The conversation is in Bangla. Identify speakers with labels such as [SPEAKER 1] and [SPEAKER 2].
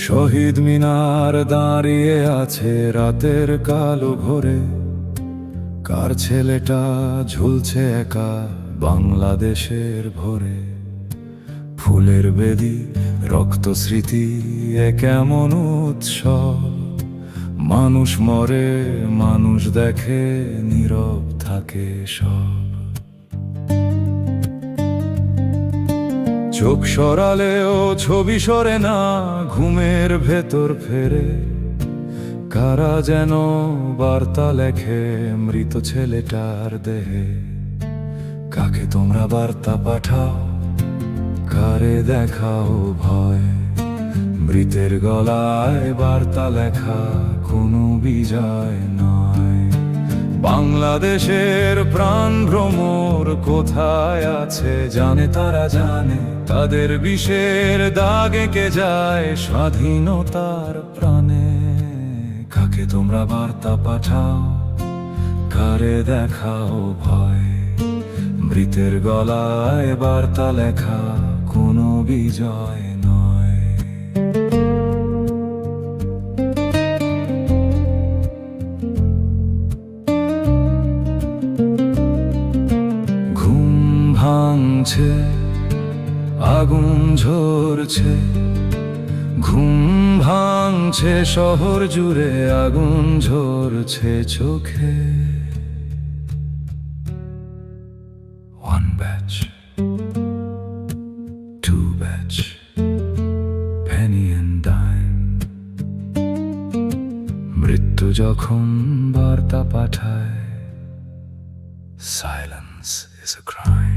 [SPEAKER 1] শহীদ মিনার দাঁড়িয়ে আছে রাতের কালো ভোরে, কার ছেলেটা ঝুলছে একা বাংলাদেশের ভোরে। ফুলের বেদি, রক্ত স্মৃতি, এ কেমন উৎসব। মানুষ মরে, মানুষ দেখে, নীরব থাকে সব। চোখ সরালেও ছবি সরে না, ঘুমের ভেতর ফেরে। কারা যেন বার্তা লেখে মৃত ছেলেটার দেহে। কাকে তোমরা বার্তা পাঠাও, কারে দেখাও ভয়। মৃতের গলায় বার্তা লেখা কোনো বিজয় নয়। বাংলাদেশের প্রাণ ভ্রমর কোথায় আছে জানে তারা জানে। তাদের বিষের দাগ এঁকে যায় স্বাধীনতার প্রাণে। কাকে তোমরা বার্তা পাঠাও, কারে দেখাও ভয়। মৃতের গলায় বার্তা লেখা কোনো বিজয় নয়। ঘুম ভাঙছে, আগুন ঝরছে। ঘুম ভাঙছে শহর জুড়ে, আগুন ঝরছে চোখে। One batch, two batch, penny and dime। মৃত্যু যখন বার্তা পাঠায়, silence is a crime।